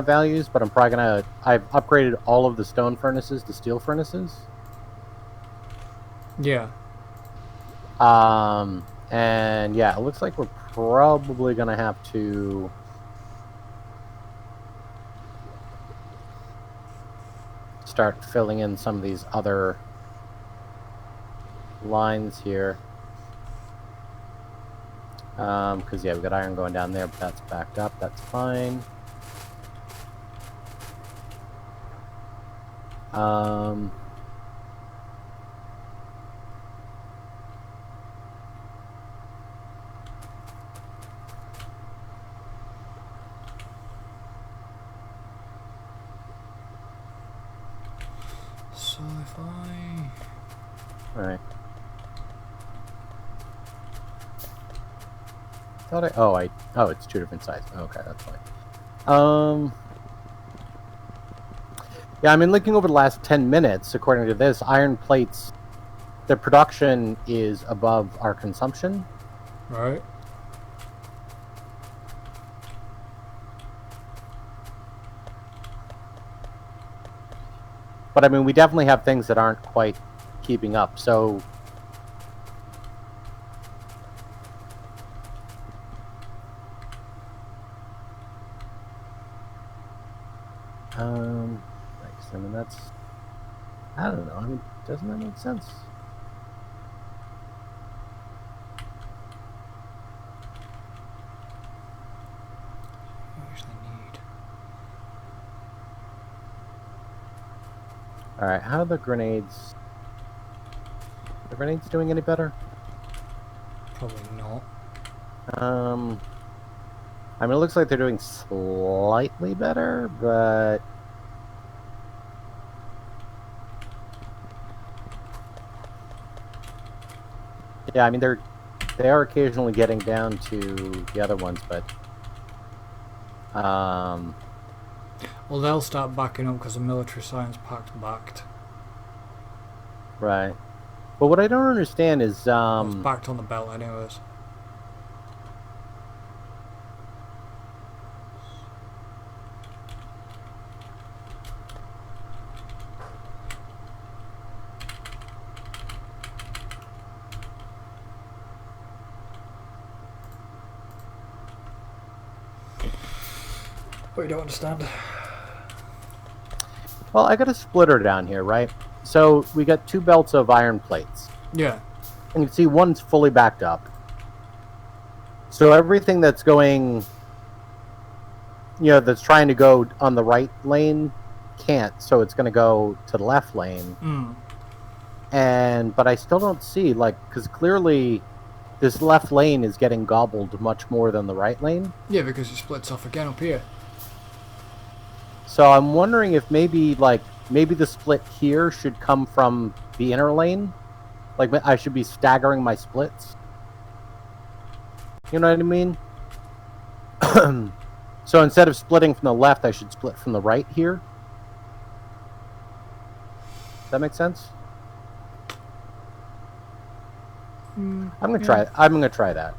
values, but I'm probably gonna. I've upgraded all of the stone furnaces to steel furnaces. Yeah. And yeah, it looks like we're probably gonna have to start filling in some of these other lines here. Because yeah, we've got iron going down there, but that's backed up. That's fine. Sci-fi. All right. Oh, it's two different sizes. Okay, that's fine. Yeah, I mean, looking over the last 10 minutes, according to this, iron plates, the production is above our consumption. Right. But I mean, we definitely have things that aren't quite keeping up. So, nice. I mean, I don't know. I mean, doesn't that make sense? I actually need. All right, how are the grenades? Are the grenades doing any better? Probably not. I mean, it looks like they're doing slightly better, but yeah, I mean, they are occasionally getting down to the other ones, but Well, they'll start backing up because the military science pact backed. right. But what I don't understand is Well, it's backed on the belt, anyways. What you don't understand? well, I got a splitter down here, right? So we got two belts of iron plates. Yeah. And you can see one's fully backed up. So everything that's going, that's trying to go on the right lane can't. So it's going to go to the left lane. But I still don't see, because clearly this left lane is getting gobbled much more than the right lane. Yeah, because it splits off again up here. So I'm wondering if maybe the split here should come from the inner lane. Like, I should be staggering my splits. You know what I mean? So instead of splitting from the left, I should split from the right here. Does that make sense? I'm gonna try it. I'm gonna try that.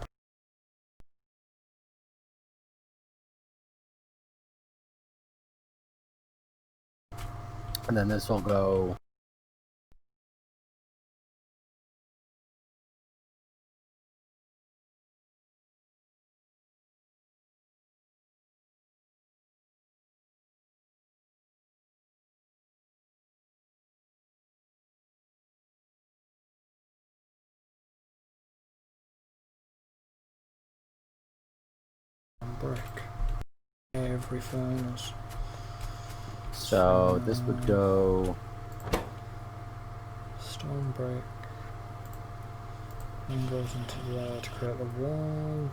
And then this will go. Brick. Every furnace. So this would go. Stone brick. Then goes into there to create the wall.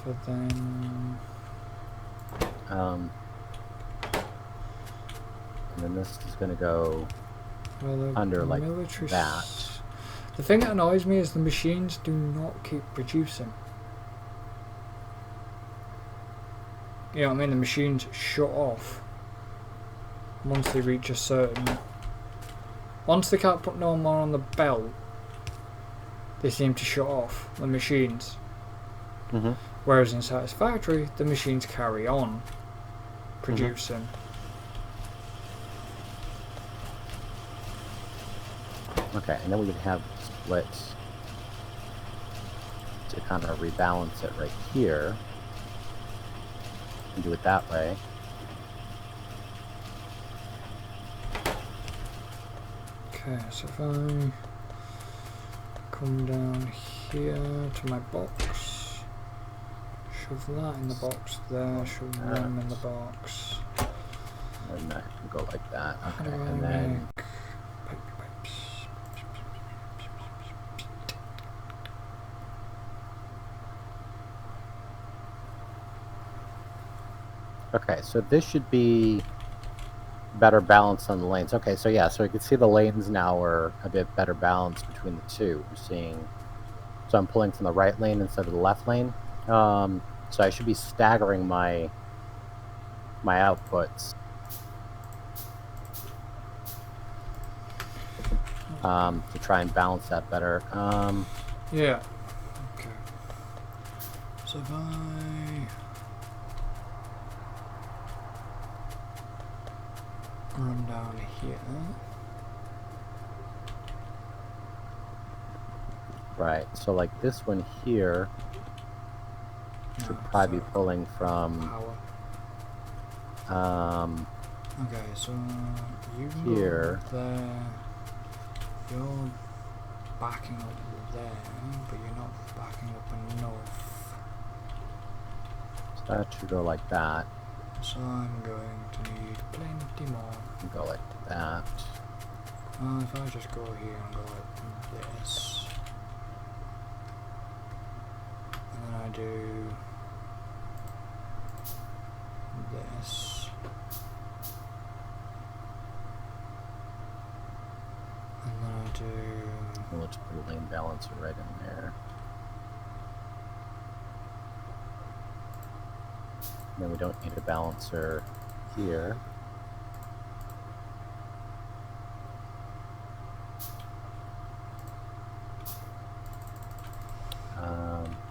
For then. And then this is gonna go under like that. The thing that annoys me is the machines do not keep producing. You know what I mean? The machines shut off once they reach a certain... Once they can't put no more on the belt, they seem to shut off, the machines. Whereas in Satisfactory, the machines carry on producing. Okay, and then we would have splits to kind of rebalance it right here. And do it that way. Okay, so if I come down here to my box, shove that in the box there, shove them in the box. And that can go like that. Okay, How do I and then make pipes? okay, so this should be better balanced on the lanes. Okay, so yeah, so you can see the lanes now are a bit better balanced between the two. We're seeing, so I'm pulling from the right lane instead of the left lane. So I should be staggering my outputs to try and balance that better. Yeah. Okay. So if I run down here. Right, so like this one here should probably be pulling from power. Okay, so you can here. go there. You're backing up there, but you're not backing up enough. So that should go like that. So I'm going to need plenty more. Go like that. If I just go here and go like this, and then I do this, and then I do. We'll just put a lane balancer right in there. Then we don't need a balancer here.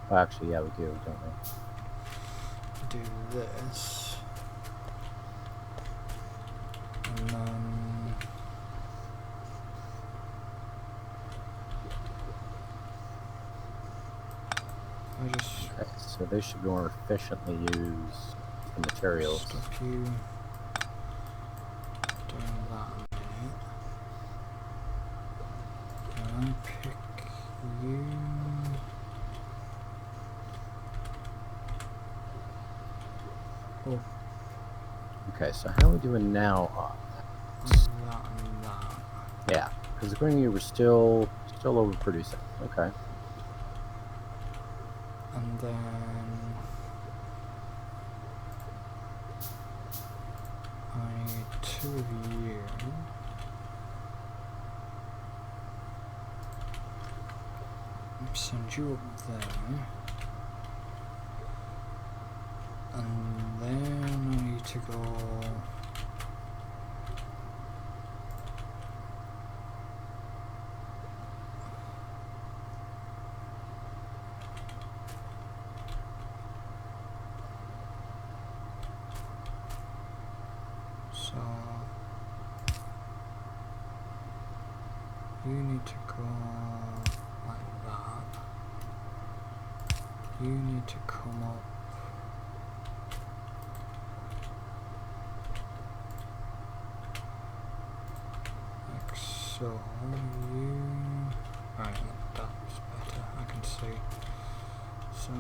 Well, actually, yeah, we do, don't we? Do this, and then I just. Okay, so they should more efficiently use the materials. Stop you doing that a minute. And I pick you. Oh. Okay, so how are we doing now on that and that? Yeah, because according to you, we're still overproducing. Okay. And then I need 2 of you. Send you up there. And then I need to go. So you need to go like that. You need to come up like so. Right, that's better. I can see. So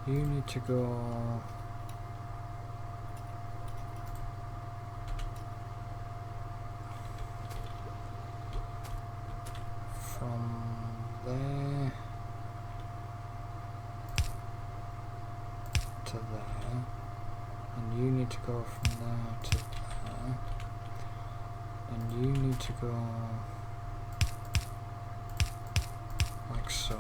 you need to go. From there to there, and you need to go from there to there, and you need to go like so,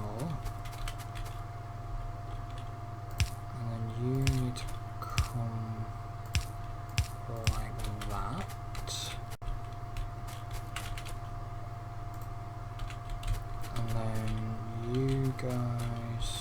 and then you need to come like that. And then you guys.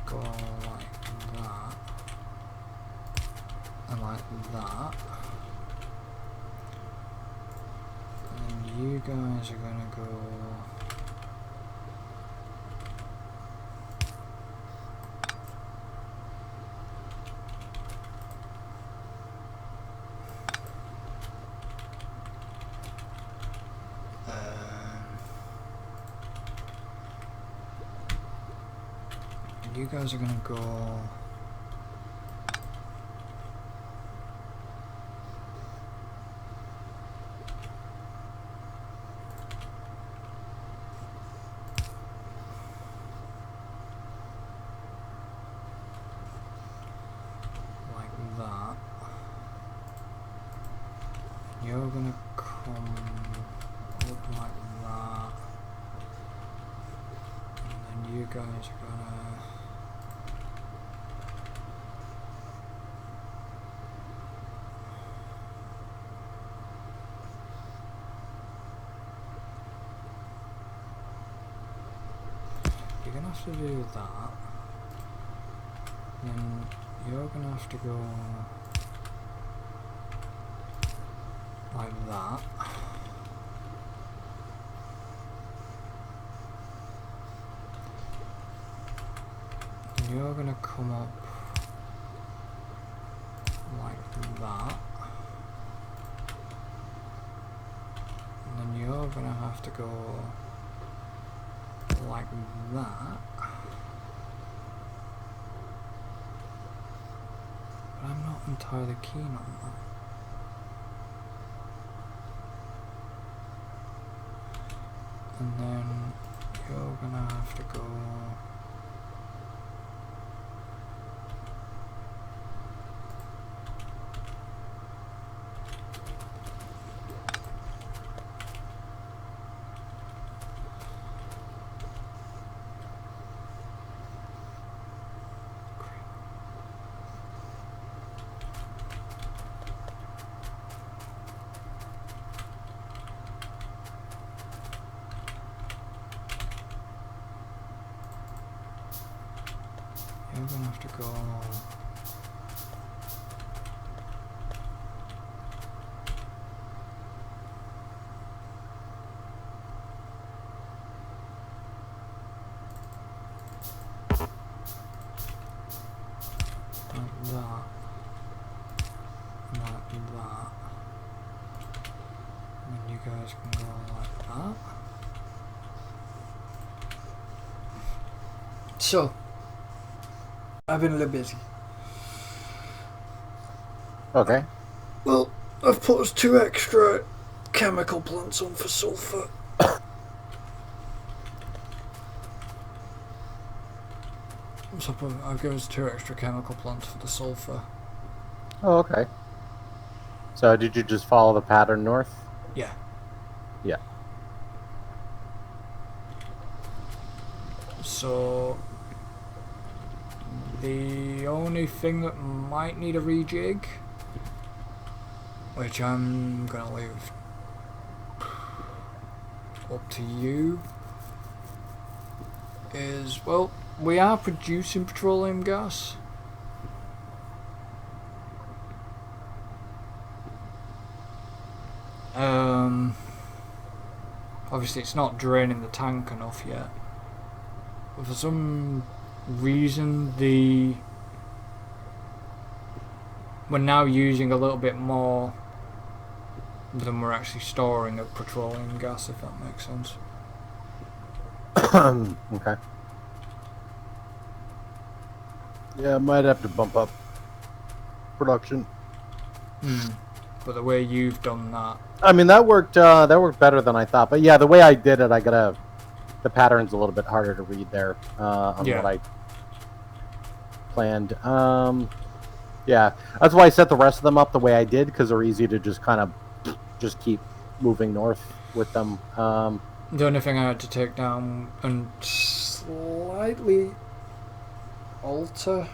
Go like that and like that, and you guys are gonna go you guys are gonna go like that. You're gonna come up like that, and then you guys are gonna have to do that, then you're gonna have to go like that, and you're gonna come up like that, and then you're gonna have to go like that, but I'm not entirely keen on that. And then you're gonna have to go you're gonna have to go like that, like that, and then you guys can go like that. So I've been a little busy. Okay. Well, I've put us 2 extra chemical plants on for sulfur. So I've given us 2 extra chemical plants for the sulfur. Oh, okay. So did you just follow the pattern north? Yeah. Yeah. So the only thing that might need a rejig, which I'm gonna leave up to you, is, well, we are producing petroleum gas. Obviously it's not draining the tank enough yet. But for some reason we're now using a little bit more than we're actually storing of petroleum gas, if that makes sense. Okay. Yeah, I might have to bump up production. But the way you've done that, I mean, that worked better than I thought. But yeah, the way I did it, the pattern's a little bit harder to read there on what I planned. Yeah, that's why I set the rest of them up the way I did, because they're easy to just kind of just keep moving north with them. the only thing I had to take down and slightly alter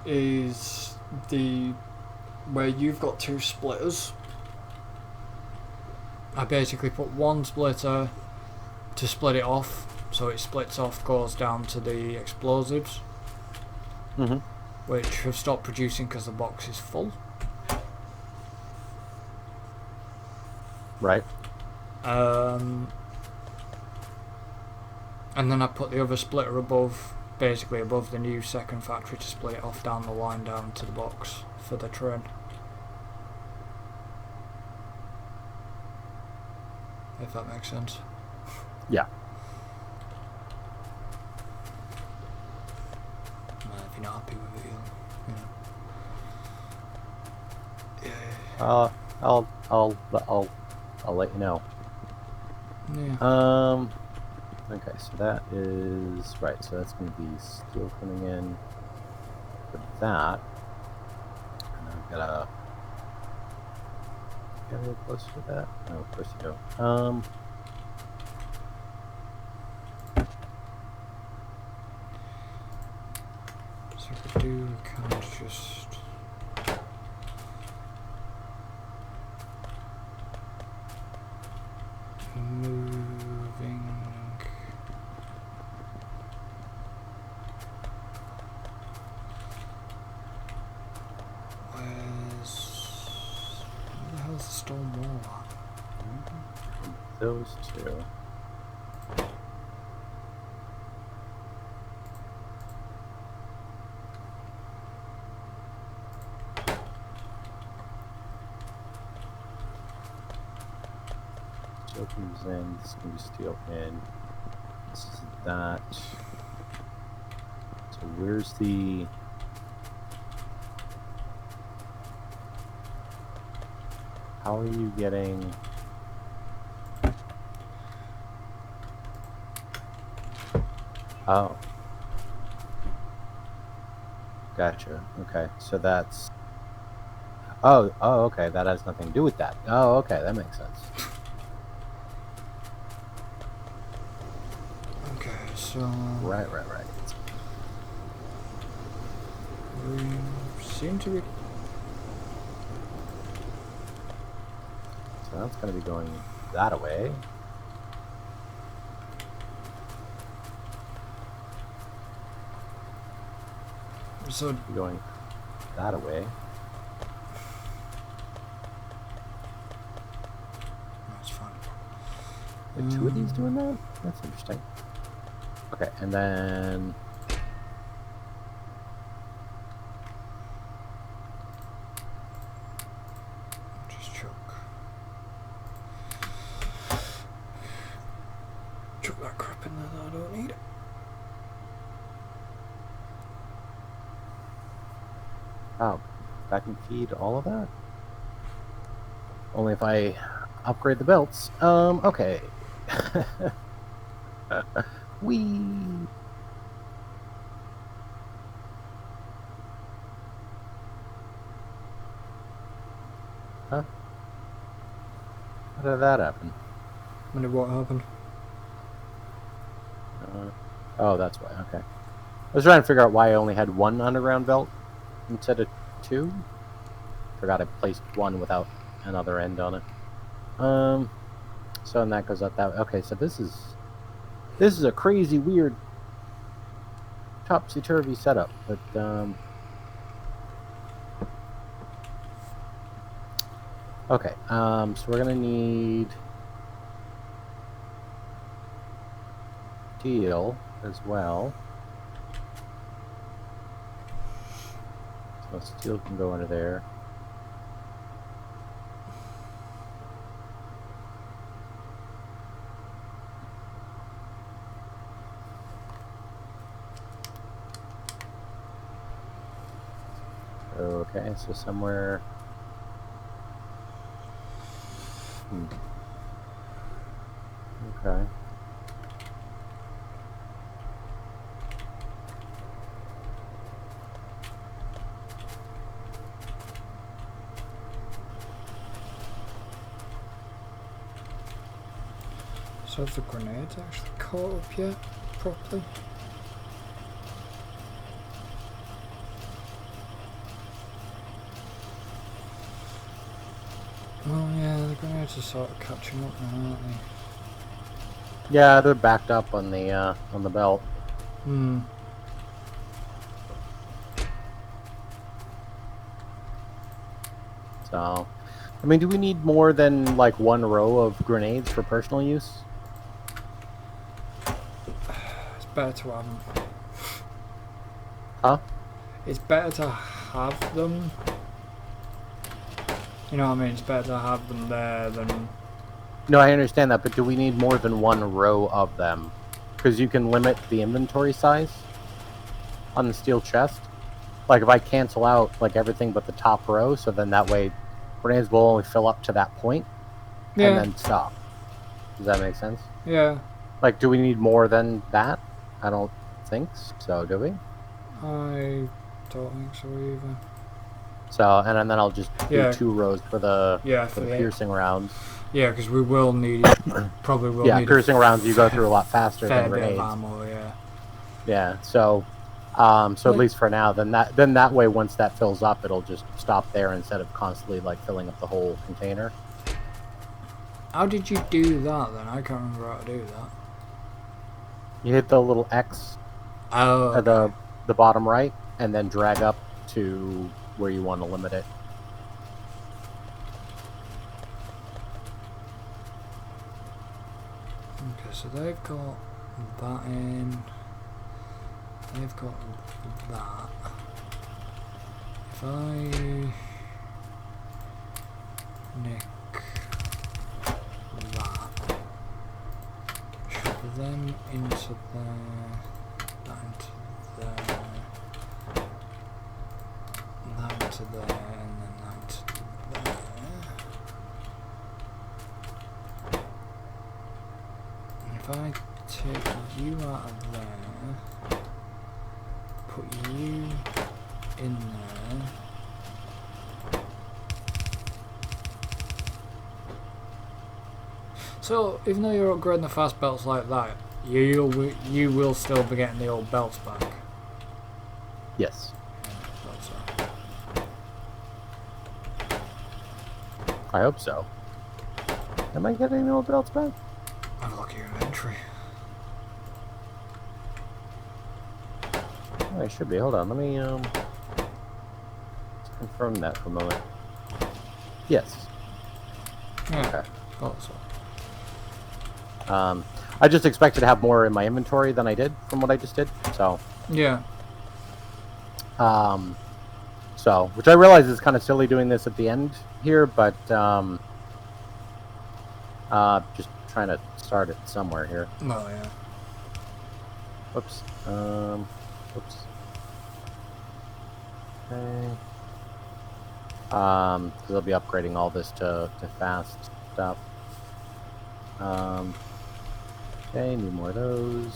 is where you've got two splitters. I basically put one splitter to split it off, so it splits off, goes down to the explosives, which have stopped producing because the box is full. Right. And then I put the other splitter above, basically above the new second factory, to split it off down the line down to the box for the train. If that makes sense. Yeah. Well, if you're not happy with it, yeah. I'll let you know. Yeah. Okay, so that is right. So that's going to be steel coming in for that. And I've got to get a little closer to that. No, of course you don't. So if we do kind of just moving. Where the hell's the stone wall at? Those two. Steel comes in. This is going to be steel in. This is that. So where's the... How are you getting... Oh. Gotcha. Okay, so that's... Oh, okay, that has nothing to do with that. Oh, okay, that makes sense. Okay, so... Right. We seem to be... So that's going to be going that way. So... Going that way. That's fine. Are two of these doing that? That's interesting. Okay, and then... Just chuck that crap in there that I don't need. Oh, that can feed all of that? Only if I upgrade the belts. Okay. Whee! Huh? How did that happen? When did what happen? Oh, that's why. Okay. I was trying to figure out why I only had one underground belt instead of two. Forgot I placed one without another end on it. So and that goes up that way. Okay, so this is a crazy, weird, topsy-turvy setup. But okay. So we're gonna need steel as well. So steel can go under there. Okay, so somewhere... Okay. So have the grenades actually caught up yet properly? Oh yeah, the grenades are sort of catching up now, aren't they? Yeah, they're backed up on the belt. Hmm. So, I mean, do we need more than like one row of grenades for personal use? It's better to have them. Huh? It's better to have them. You know what I mean? It's better to have them there than... No, I understand that, but do we need more than one row of them? Because you can limit the inventory size on the steel chest. Like if I cancel out like everything but the top row, so then that way grenades will only fill up to that point and then stop. Does that make sense? Yeah. Like, do we need more than that? I don't think so, do we? I don't think so either. So, and then I'll just do 2 rows for the piercing rounds. Yeah, because we will need probably will need. Yeah, piercing rounds you go through a lot faster fair than grenades. Bit of ammo, yeah. Yeah, so at least for now, then that way once that fills up, it'll just stop there instead of constantly like filling up the whole container. How did you do that then? I can't remember how to do that. You hit the little X at the bottom right, and then drag up to where you want to limit it. Okay, so they've got that in. They've got that. If I nick that, shove them into there, that into there, that into there, and then that into there. And if I take you out of there, put you in there. So, even though you're upgrading the fast belts like that, you will still be getting the old belts back. Yes. Yeah, I hope so. Am I getting the old belts back? Have a look at your inventory. Oh, I should be. Hold on. Let me let's confirm that for a moment. Yes. Yeah. Okay. Thought so. I just expected to have more in my inventory than I did from what I just did. So. Yeah. Which I realize is kind of silly doing this at the end here, but just trying to start it somewhere here. Oh yeah. Whoops. Whoops. Okay. Because I'll be upgrading all this to fast stuff. Okay, need more of those.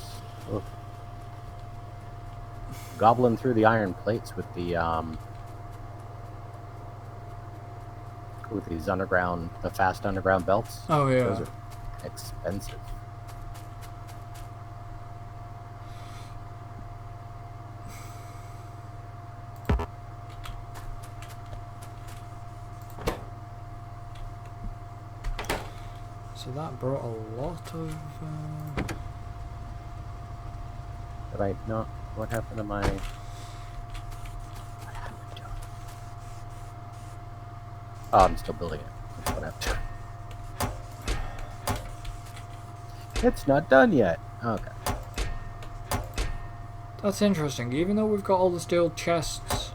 Oh. Gobbling through the iron plates with the with these the fast underground belts. Oh yeah. Those are expensive. So that brought a lot of. Did I not? What happened to my? Oh, I'm still building it. That's what happened. It's not done yet. Okay. That's interesting. Even though we've got all the steel chests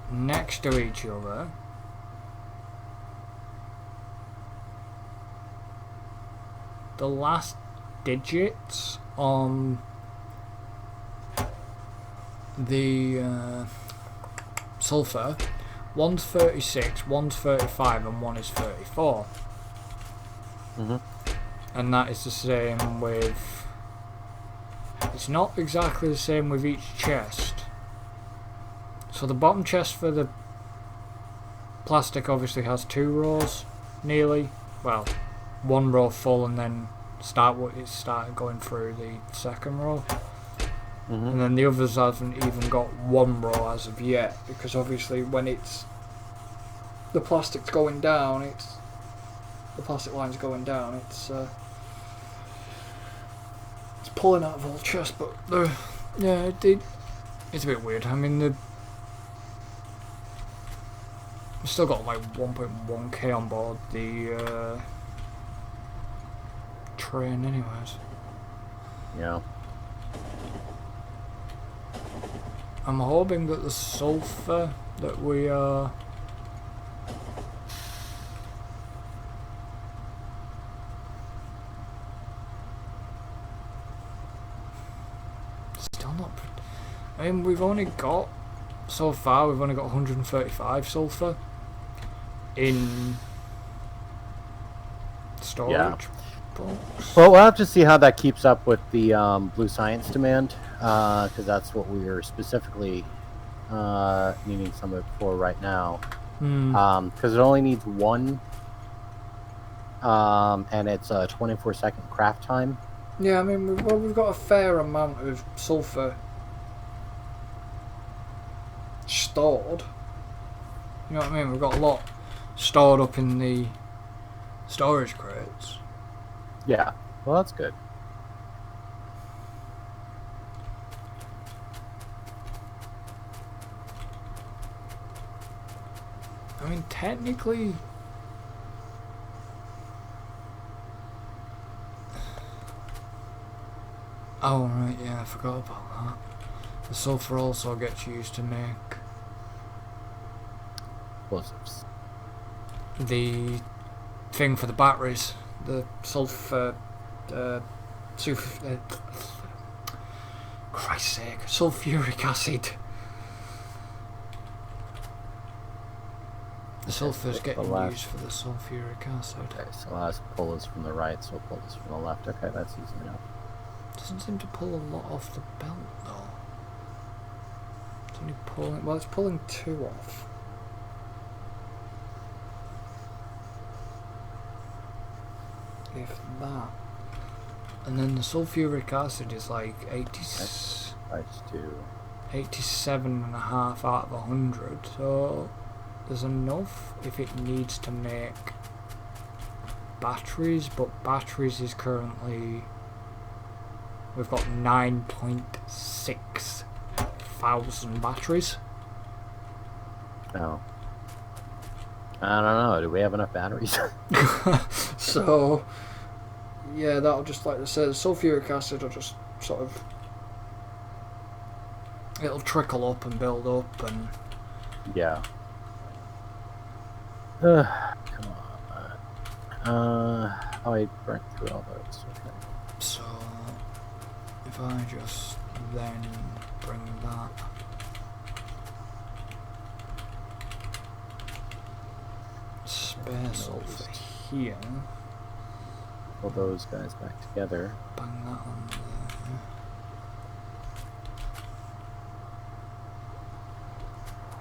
next to each other, the last digits on the sulfur, one's 36, one's 35, and one is 34. Mm-hmm. And that is the same with... It's not exactly the same with each chest. So the bottom chest for the plastic obviously has 2 rows, nearly. Well, one row full and then it started going through the second row. Mm-hmm. And then the others haven't even got one row as of yet, because obviously when the plastic's going down, the plastic line's going down, it's pulling out of all chest. But it's a bit weird. I mean, we've still got like 1.1k on board the train anyways. Yeah. I'm hoping that the sulfur that we are still not. I mean, so far we've only got 135 sulfur in storage. Yeah. Box. Well, we'll have to see how that keeps up with the blue science demand, because that's what we are specifically needing some of it for right now. Because it only needs one, and it's a 24-second craft time. Yeah, I mean, we've got a fair amount of sulfur stored. You know what I mean? We've got a lot stored up in the storage crates. Yeah, well, that's good. I mean, technically, oh right, yeah, I forgot about that. The sulfur also gets used to make Explosives. the thing for the batteries. The sulfur, Christ's sake, sulfuric acid. The sulfur's getting used for the sulfuric acid. Okay, so I'll pull this from the right, so we'll pull this from the left. Okay, that's easy enough. Doesn't seem to pull a lot off the belt though. It's only pulling, well, it's pulling 2 off. If that. And then the sulfuric acid is like 87.5 out of 100, so there's enough if it needs to make batteries, but batteries is currently, we've got 9.6 thousand batteries. Oh. I don't know, do we have enough batteries? So yeah, that'll just, like I said, the sulfuric acid will just sort of, it'll trickle up and build up and yeah. Come on. Oh, I burnt through all those. Okay. so if I just then bring that spare sulfur here, Pull those guys back together. bang that on there.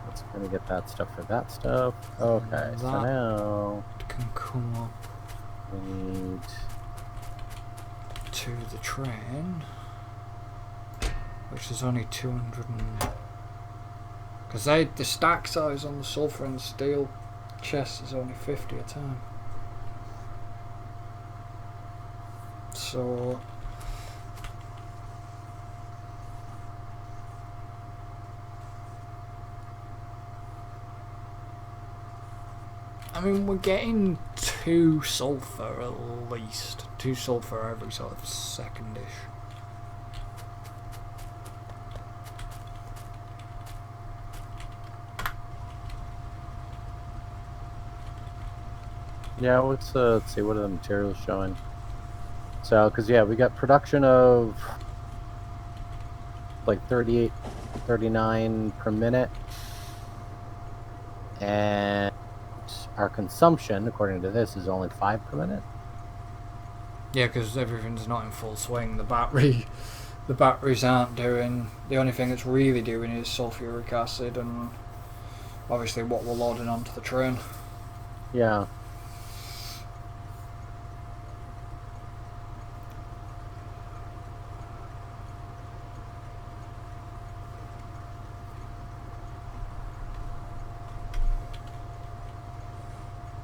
Let's gonna get that stuff for that stuff. Okay, so That now can come up we need to the train, which is only 200 because the stack size on the sulfur and steel chest is only 50 a time. So I mean, we're getting 2 sulfur at least. 2 sulfur every sort of second-ish. yeah. Let's see, what are the materials showing? So, because yeah, we got production of like 38, 39 per minute, and our consumption, according to this, is only 5 per minute. Yeah, because everything's not in full swing. The batteries aren't doing. The only thing it's really doing is sulfuric acid and obviously what we're loading onto the train. Yeah.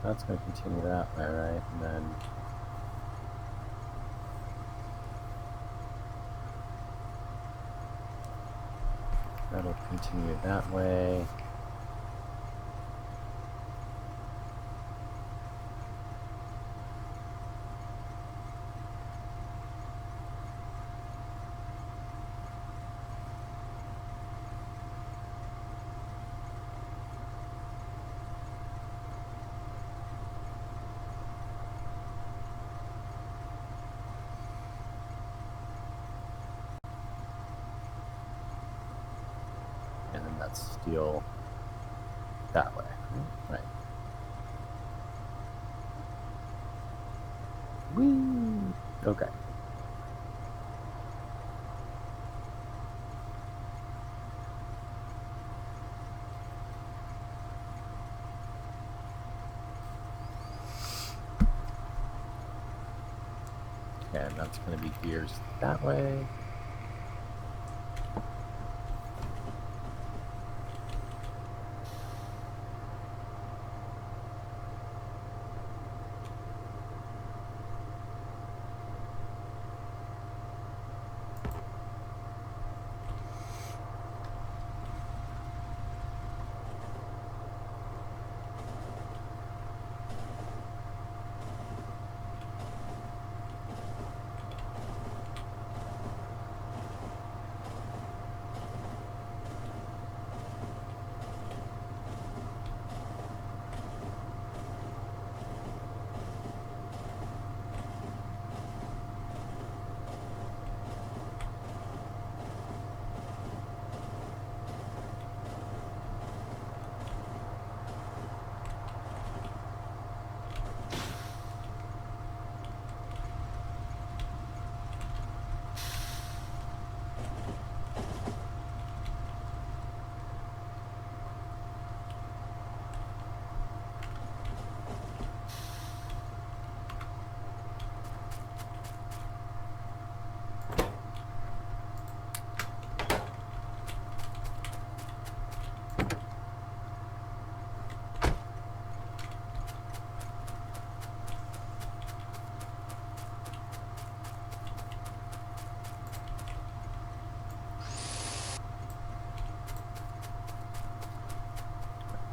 that's going to continue that way, right? And then that'll continue that way. And then that's steel that way, right? Whee! Okay. And that's going to be gears that way.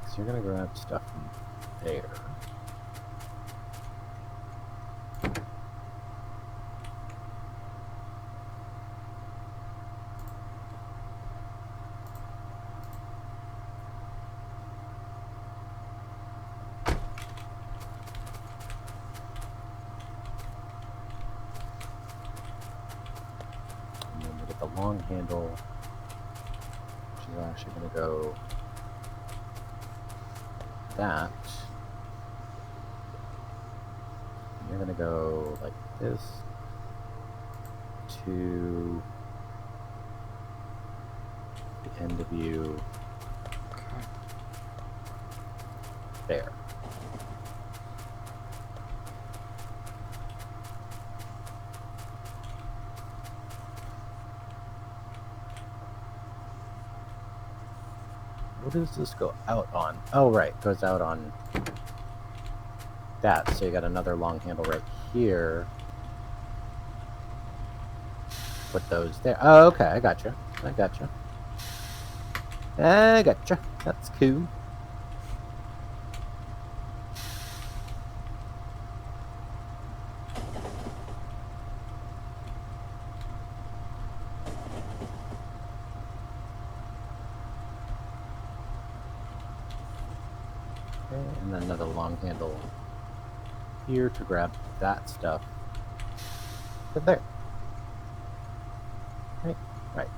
So you're going to grab stuff from there. And then we get the long handle, which is actually going to go that. You're going to go like this to the end of you there. What does this go out on? Oh, right. It goes out on that. So you got another long handle right here. Put those there. Oh, okay. I got you. I got you. I got you. That's cool. And then another long handle here to grab that stuff. But there. Right, right.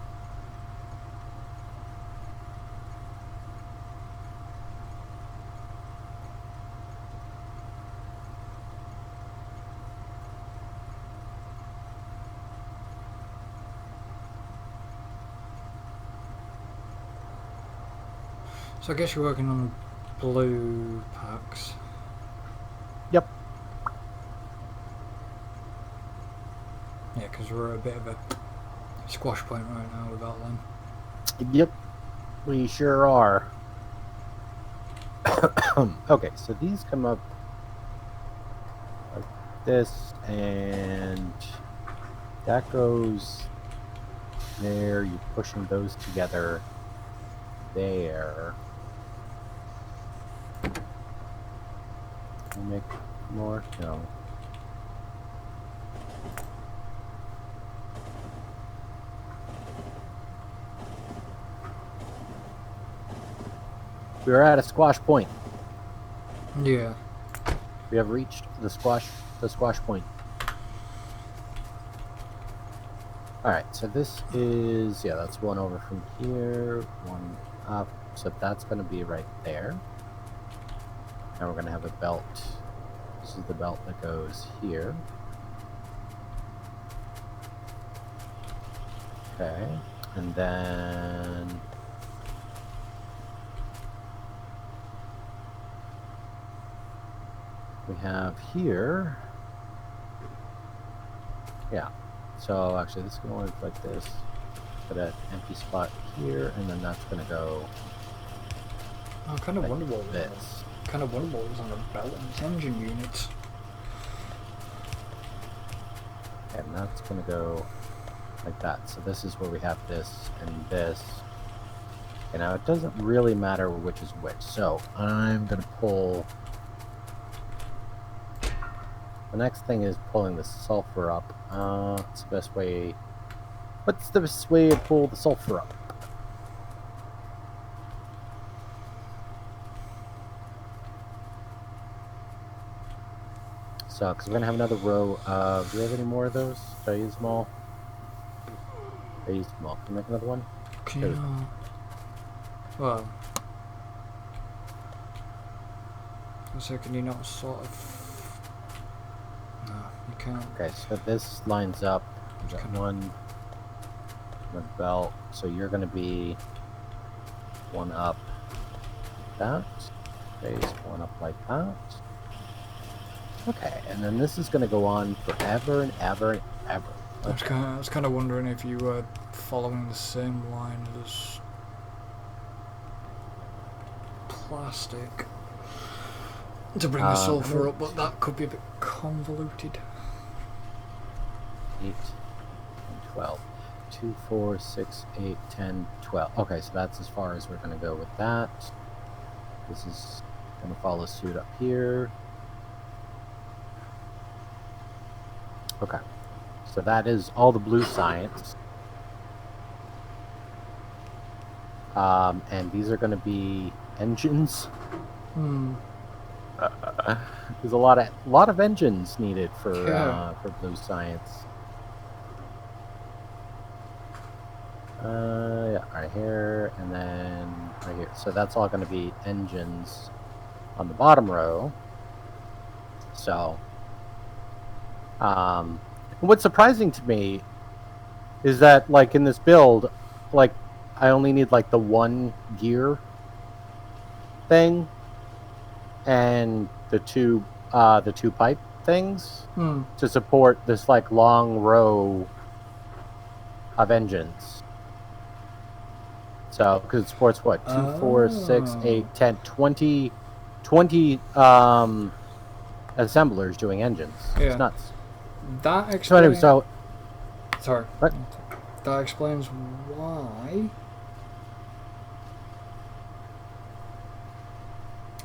So I guess you're working on blue packs. Yep. Yeah, because we're at a bit of a squash point right now without them. Yep. We sure are. Okay, so these come up this, and that goes there. You're pushing those together there. Can we make more? No. We're at a squash point. Yeah. We have reached the squash point. Alright, so this is, yeah, that's one over from here, one up, so that's going to be right there. Now we're going to have a belt. This is the belt that goes here. Okay, and then we have here, yeah, so actually this is going to look like this. Put an empty spot here, and then that's going to go. I kind of like wonder what this. Kind of wonder what was on the belt and its engine units. And that's going to go like that. So this is where we have this and this. And now it doesn't really matter which is which. So I'm going to pull. The next thing is pulling the sulfur up. What's the best way? What's the best way to pull the sulfur up? So, because we're going to have another row of... Do we have any more of those? Did I use them all? I used them all. Can you make another one? Can you... Well... So can you not sort of... No, you can't. Okay, so this lines up. We've got one belt. So you're going to be one up like that. Face one up like that. Okay, and then this is going to go on forever and ever and ever. Okay. I was kind of wondering if you were following the same line as plastic to bring the sulfur up, but that could be a bit convoluted. 8 and 12. 2, 4, 6, 8, 10, 12. Okay, so that's as far as we're going to go with that. This is going to follow suit up here. Okay, so that is all the blue science. And these are going to be engines. There's a lot of engines needed for blue science. Yeah, right here, and then right here. So that's all going to be engines on the bottom row. So, what's surprising to me is that, like, in this build, like, I only need, like, the one gear thing and the two pipe things to support this, like, long row of engines. So, because it supports what? 2, 4, 6, 8, 10, 20 assemblers doing engines. Yeah. It's nuts. That explains... Sorry. What? That explains why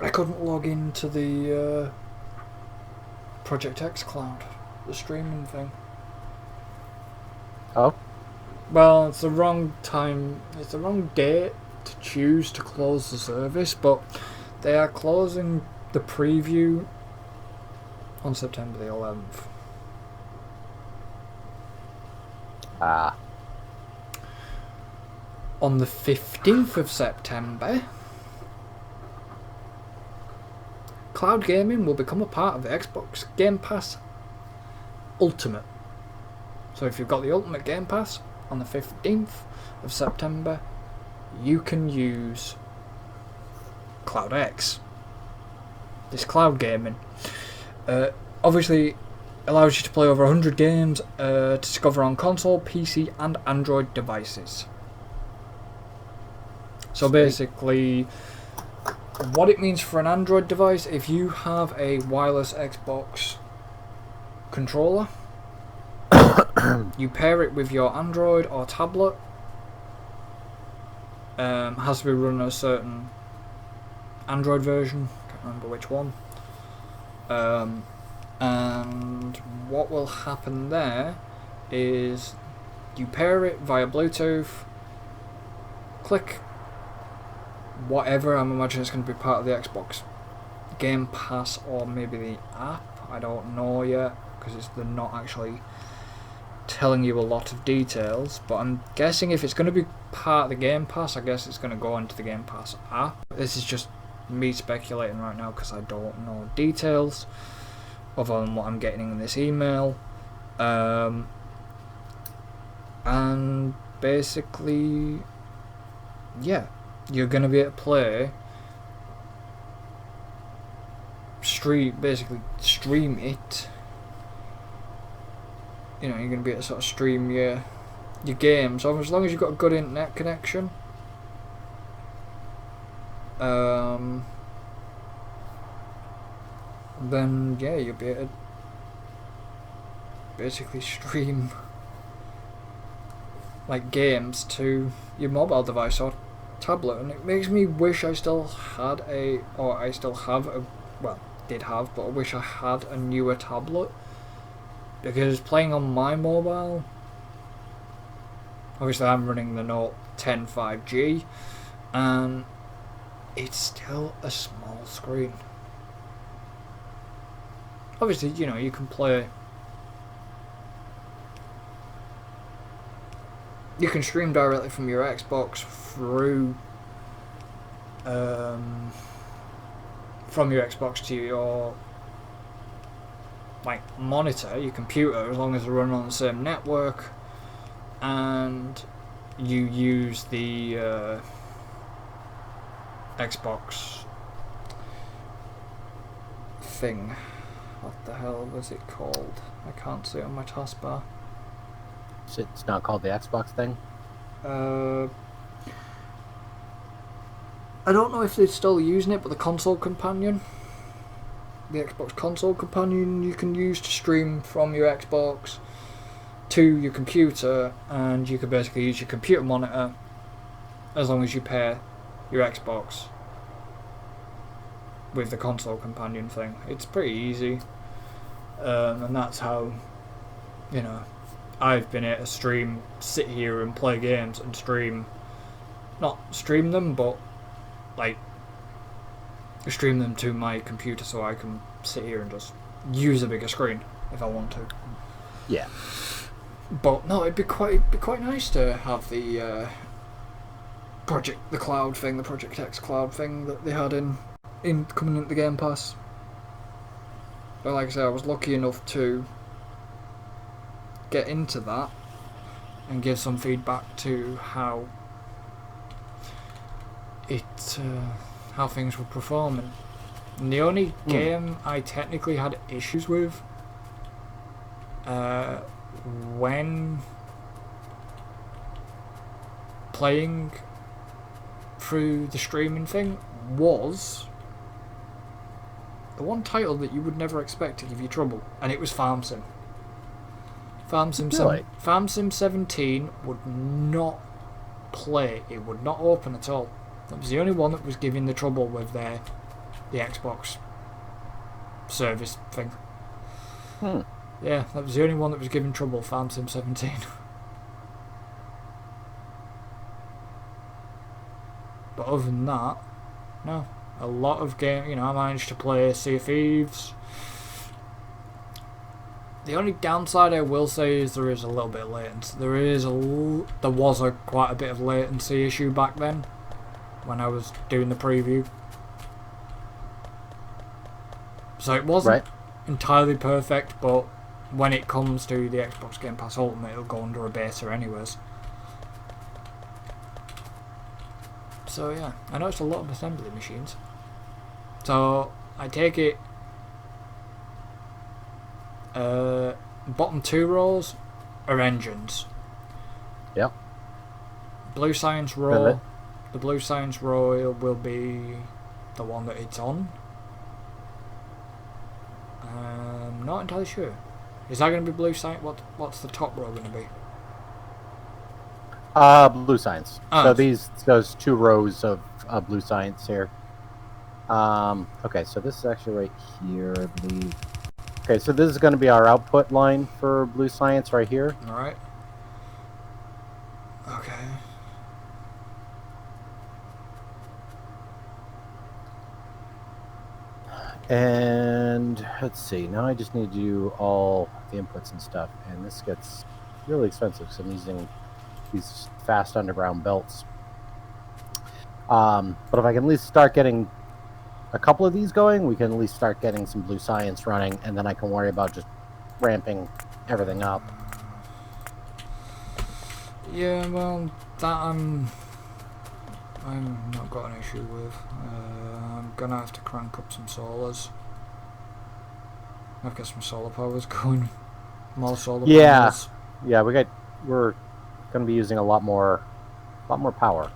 I couldn't log into the Project X cloud, the streaming thing. Oh? Well, it's the wrong time, it's the wrong date to choose to close the service, but they are closing the preview on September the 11th. On the 15th of September, cloud gaming will become a part of the Xbox Game Pass Ultimate. So if you've got the Ultimate Game Pass, on the 15th of September, you can use Cloud X. This cloud gaming obviously allows you to play over 100 games to discover on console, PC and Android devices. So basically, what it means for an Android device, if you have a wireless Xbox controller. You pair it with your Android or tablet. Has to be running a certain Android version. Can't remember which one. And what will happen there is you pair it via Bluetooth. Click whatever. I'm imagining it's going to be part of the Xbox Game Pass or maybe the app. I don't know yet because they're not actually telling you a lot of details, but I'm guessing if it's going to be part of the Game Pass, I guess it's going to go into the Game Pass app. This is just me speculating right now because I don't know details other than what I'm getting in this email. And basically, yeah, you're going to be able to play, basically stream it. You know, you're going to be able to sort of stream your games, as long as you've got a good internet connection. Then yeah, you'll be able to basically stream like games to your mobile device or tablet, and it makes me wish I still had did have, but I wish I had a newer tablet, because playing on my mobile, obviously I'm running the Note 10 5G, and it's still a small screen. Obviously, you know, you can stream directly from your Xbox through from your Xbox to your monitor, your computer, as long as they're running on the same network, and you use the Xbox thing. What the hell was it called? I can't see it on my taskbar. It's not called the Xbox thing? I don't know if they're still using it, but the console companion. The Xbox console companion you can use to stream from your Xbox to your computer, and you can basically use your computer monitor as long as you pair your Xbox with the console companion thing. It's pretty easy, and that's how, you know, I've been able to sit here and play games and not stream them, but stream them to my computer so I can sit here and just use a bigger screen if I want to. Yeah. But no, it'd be quite nice to have the Project X Cloud thing that they had in coming into the Game Pass. But like I said, I was lucky enough to get into that and give some feedback to how how things were performing. And the only game I technically had issues with when playing through the streaming thing was the one title that you would never expect to give you trouble, and it was Farm Sim. Farm Sim 17 would not play, it would not open at all. That was the only one that was giving the trouble with the Xbox service thing. Yeah, that was the only one that was giving trouble, Farm Sim 17. But other than that, no. A lot of games, you know, I managed to play Sea of Thieves. The only downside I will say is there is a little bit of latency. There was quite a bit of latency issue back then when I was doing the preview. So it wasn't entirely perfect, but when it comes to the Xbox Game Pass Ultimate, it'll go under a beta anyways. So yeah, I noticed a lot of assembly machines. So I take it bottom two rows are engines. Yep. Blue Science row. The Blue Science row will be the one that it's on. I'm not entirely sure. Is that going to be blue sign? What's the top row going to be? Blue science. Oh. So those 2 rows of blue science here. Okay, so this is actually right here, I believe. Okay, so this is going to be our output line for blue science right here. All right. Okay. And let's see. Now I just need to do all the inputs and stuff, and this gets really expensive because I'm using these fast underground belts. But if I can at least start getting a couple of these going, we can at least start getting some blue science running, and then I can worry about just ramping everything up. Yeah, well, that I'm not got an issue with. I'm gonna have to crank up some solars. I've got some solar powers going. More solar panels. Yeah, we're gonna be using a lot more power.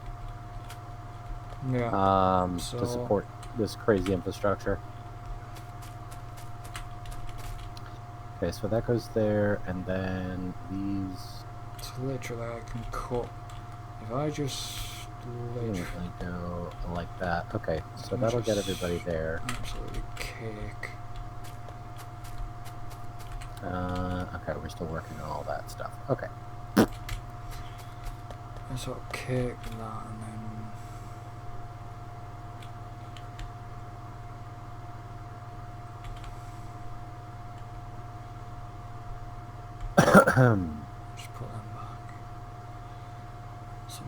Yeah. To support this crazy infrastructure. Okay, so that goes there, and then these. So literally, I can cut. If I just literally go like that. Okay, so that'll get everybody there. Absolutely cake. Okay, we're still working on all that stuff. Okay. I sort of cake that, and then. Just put them back. So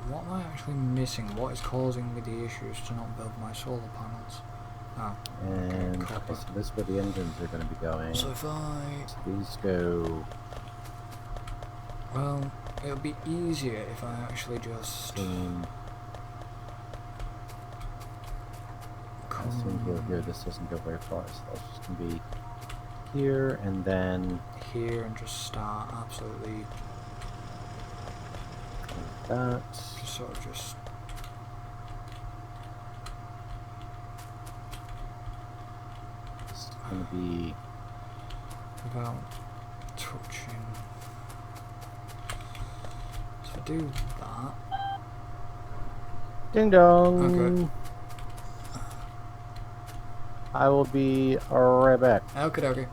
what am I actually missing? What is causing me the issues to not build my solar panels? Ah, and okay, so this is where the engines are going to be going. So if so these go. Well, it'll be easier if I actually just. This one go here. This doesn't go very far, so that's just going to be here and then here, and just start absolutely like that. Just sort of just. It's going to be without touching. So if I do that. Ding dong. Okay. I will be right back. Okay.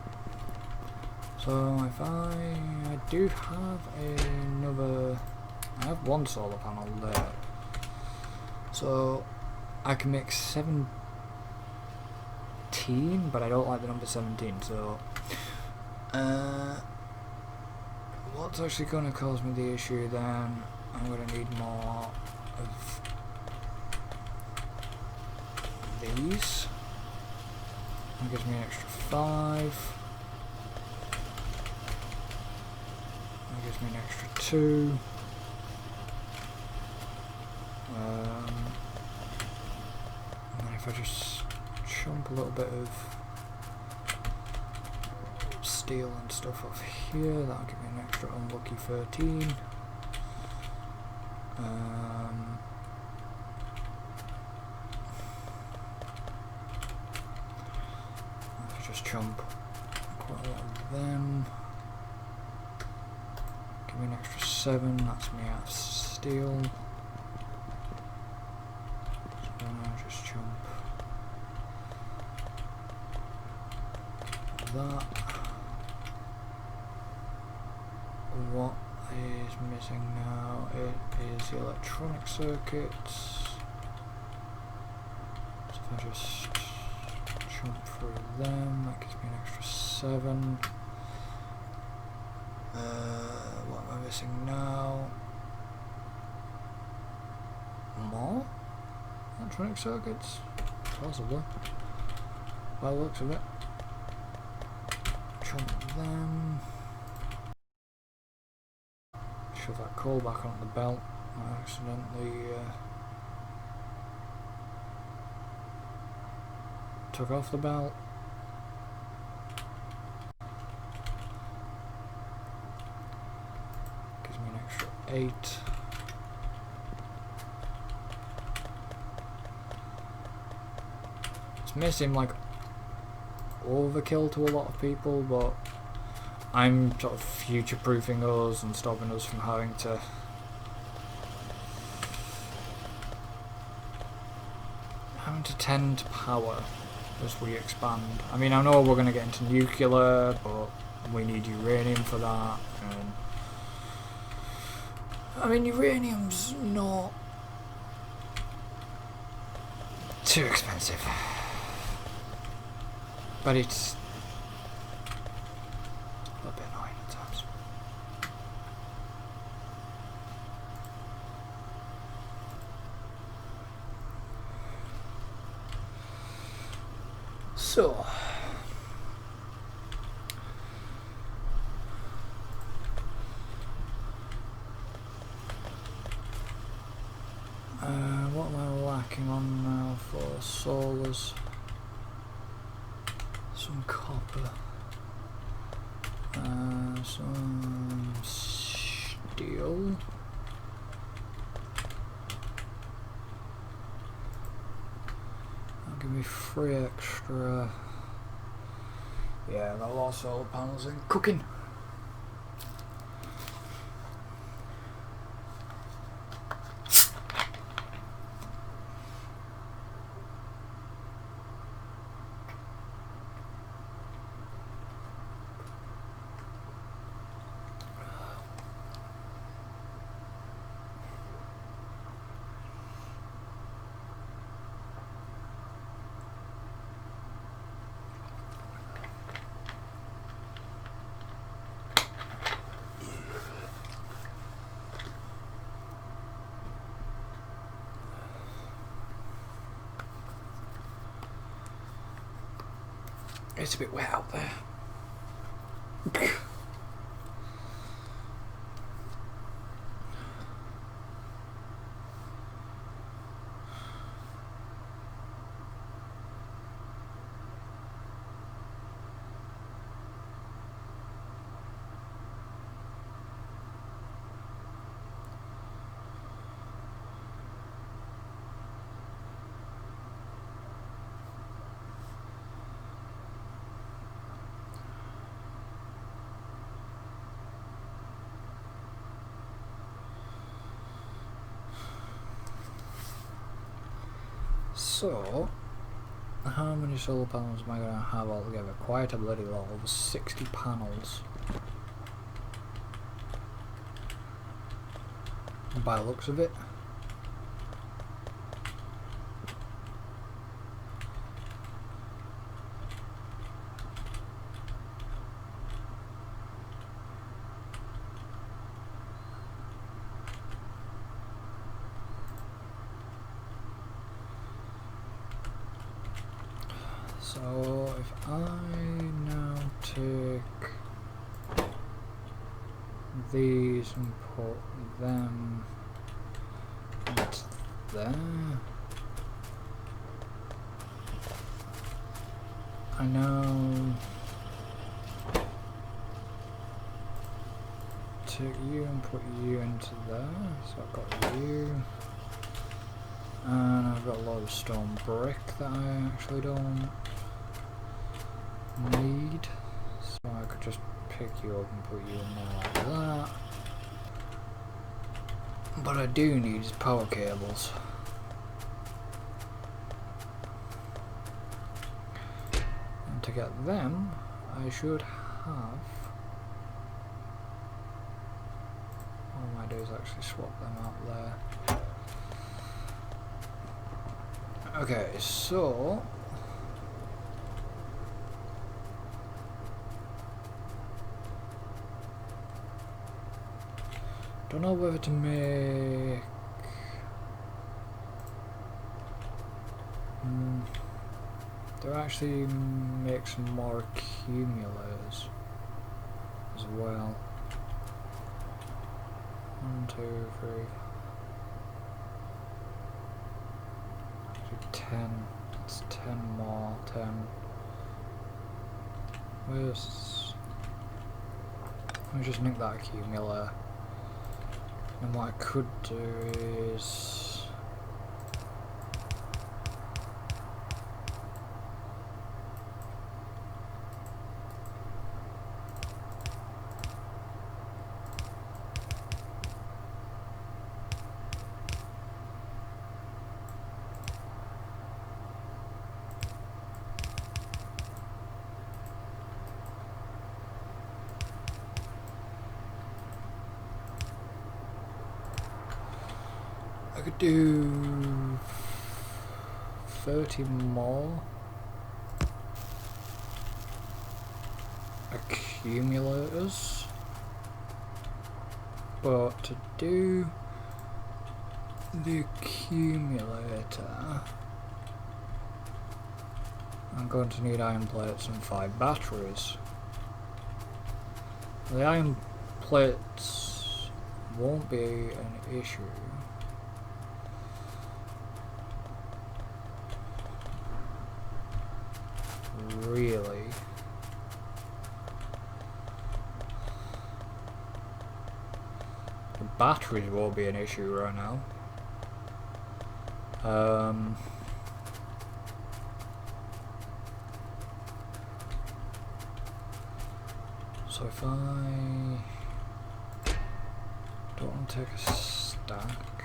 So if I do have another. I have one solar panel there. So I can make 17, but I don't like the number 17. So what's actually going to cause me the issue then? I'm going to need more of these. That gives me an extra 5. That gives me an extra 2. And then if I just chunk a little bit of steel and stuff off here, that'll give me an extra unlucky 13. If I just chump quite a lot of them, give me an extra 7, that's me out of steel. Just jump that. What is missing now? It is the electronic circuits. So if I just jump through them, that gives me an extra 7. What am I missing now? More? Electronic circuits? Possibly. By the looks of it. Chunk them. Shove that coal back onto the belt. I accidentally took off the belt. Gives me an extra 8. Missing like overkill to a lot of people, but I'm sort of future-proofing us and stopping us from having to tend to power as we expand. I mean, I know we're going to get into nuclear, but we need uranium for that, and I mean, uranium's not too expensive, but it's a bit annoying at times. So, what am I lacking on now for solars? Some copper, some steel. That'll give me 3 extra. Yeah, I got a lot of solar panels and cooking. It's a bit wet out there. So, how many solar panels am I going to have altogether? Quite a bloody lot, over 60 panels. By the looks of it. So if I now take these and put them into there, I know take you and put you into there, so I've got you. And I've got a lot of stone brick that I actually don't need, so I could just pick you up and put you in there like that. But I do need is power cables. And to get them, I should have. All I might do is actually swap them out there. Okay, so don't know whether to make do I actually make some more accumulators as well. 1, 2, 3. 10. It's 10 more. 10. Where's? Let me just make that accumulator. And what I could do is could do 30 more accumulators, but to do the accumulator I'm going to need iron plates and 5 batteries. The iron plates won't be an issue. Really. The batteries won't be an issue right now. So if I don't want to take a stack,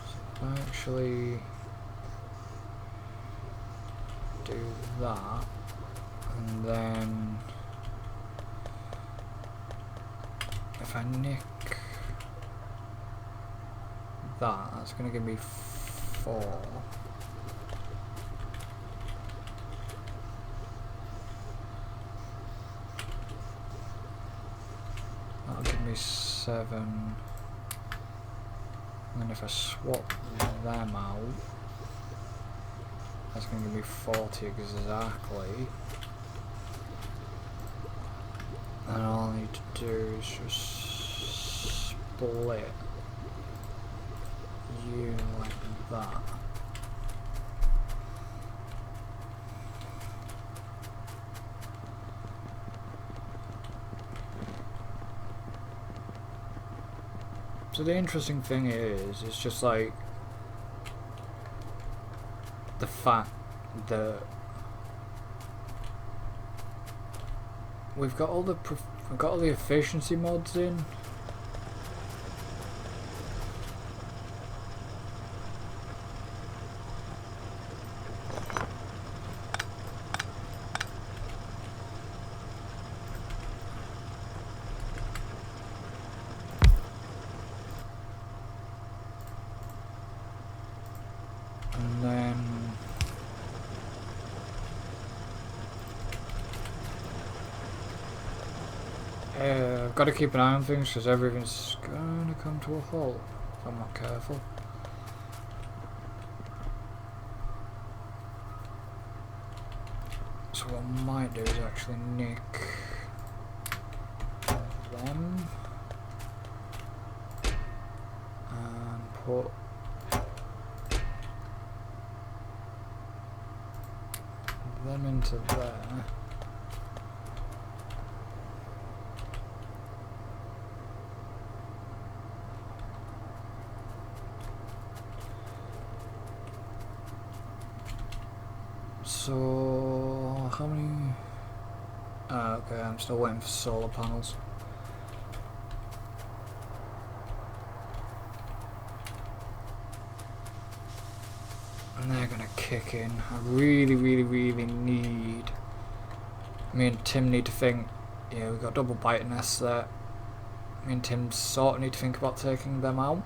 so if I actually do that, and then if I nick that, that's going to give me 4. That'll give me 7. And then if I swap them out, that's going to give me 40 exactly. And all I need to do is just split you like that. So the interesting thing is, it's just like the fact that we've got all the efficiency mods in. And then I've got to keep an eye on things because everything's going to come to a halt if I'm not careful. So what I might do is actually nick them and put them into there. So how many? Okay, I'm still waiting for solar panels. And they're gonna kick in. I really need. Me and Tim need to think. Yeah, we've got double bite nests there. Me and Tim sort of need to think about taking them out.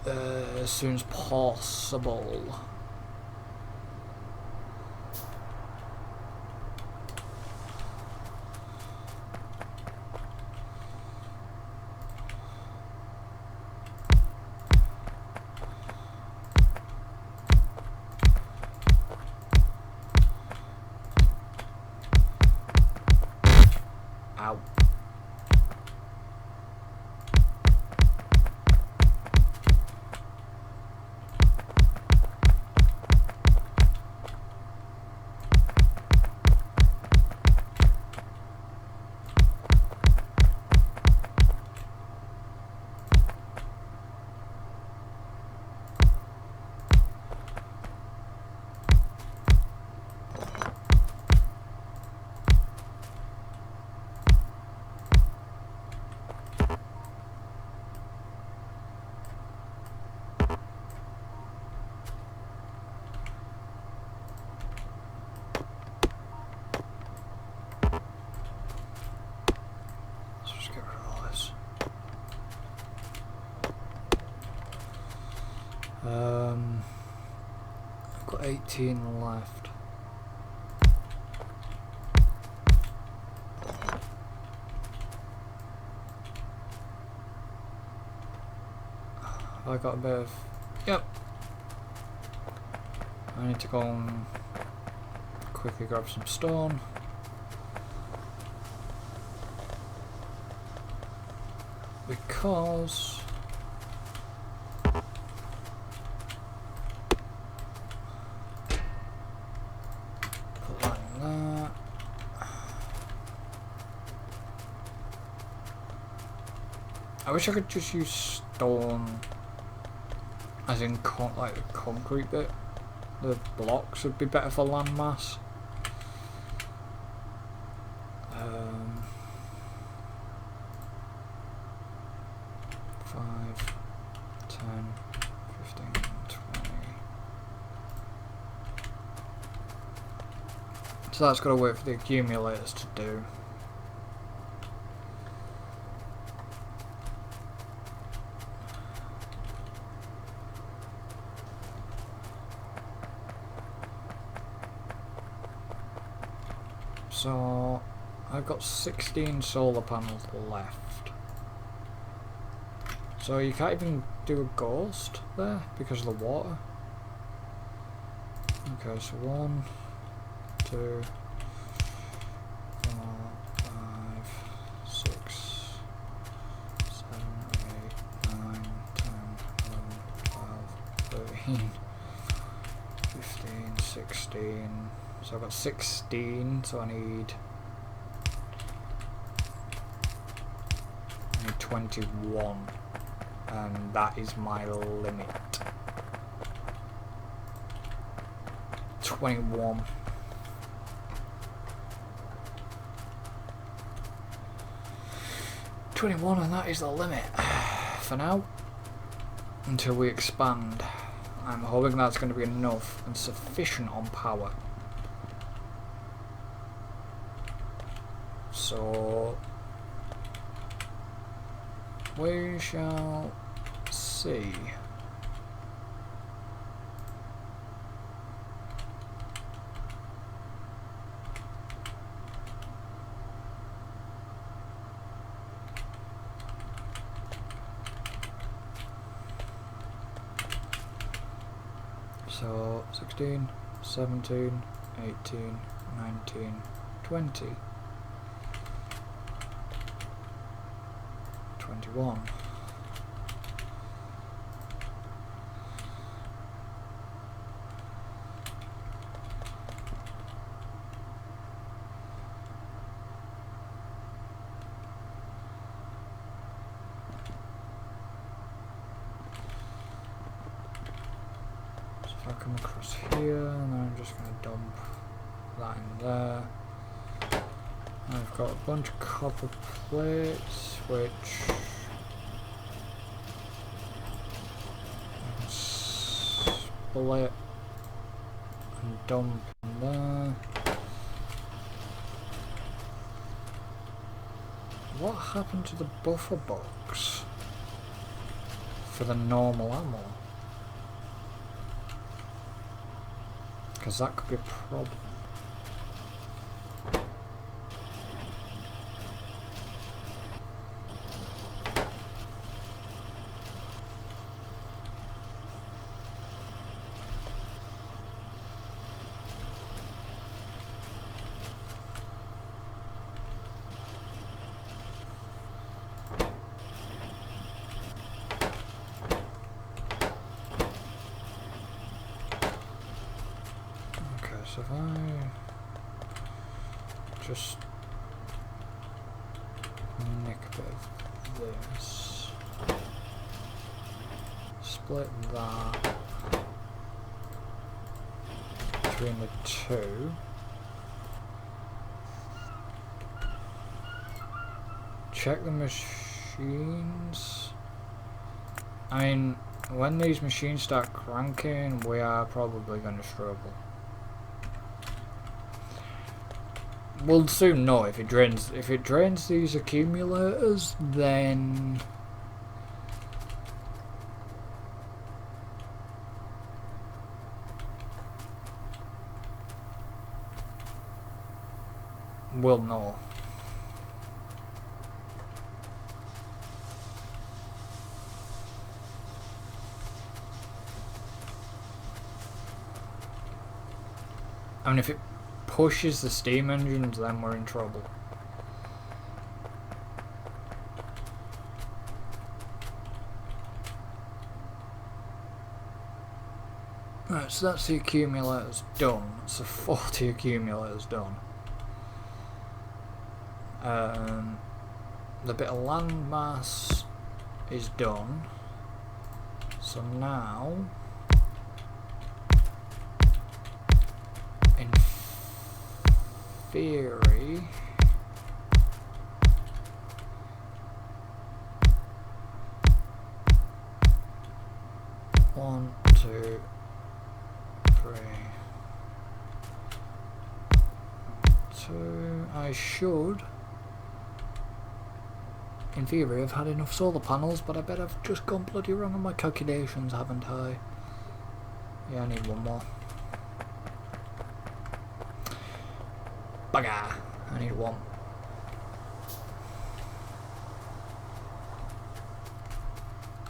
As soon as possible. Ow. Got 18 left. I got a bit of... Yep. I need to go and quickly grab some stone. Because... Put that in there. I wish I could just use stone, as in like the concrete bit. The blocks would be better for landmass. 5, 10, 15, 20. So that's got to wait for the accumulators to do. So I've got 16 solar panels left. So you can't even do a ghost there because of the water. Okay, so 1, 2, 4, 5, 6, 7, 8, 9, 10, 11, 12, 13, 15, 16. So I've got 16, so I need 21, and that is my limit. 21. And that is the limit for now, until we expand. I'm hoping that's going to be enough and sufficient on power. So we shall see. So 16, 17, 18, 19, 20. 21. So if I come across here, and then I'm just going to dump that in there. I've got a bunch of copper plates, which I can split and dump in there. What happened to the buffer box for the normal ammo? Because that could be a problem. So if I just nick a bit of this, split that between the two, check the machines. I mean, when these machines start cranking, we are probably going to struggle. We'll soon know if it drains. If it drains these accumulators, then will know. I mean, if it pushes the steam engines, then we're in trouble. Right, so that's the accumulators done. That's the 40 accumulators done. The bit of landmass is done. So now, in theory, one, two, three, two. I should, in theory, have had enough solar panels, but I bet I've just gone bloody wrong on my calculations, haven't I? Yeah, I need one more. Bugger! I need one.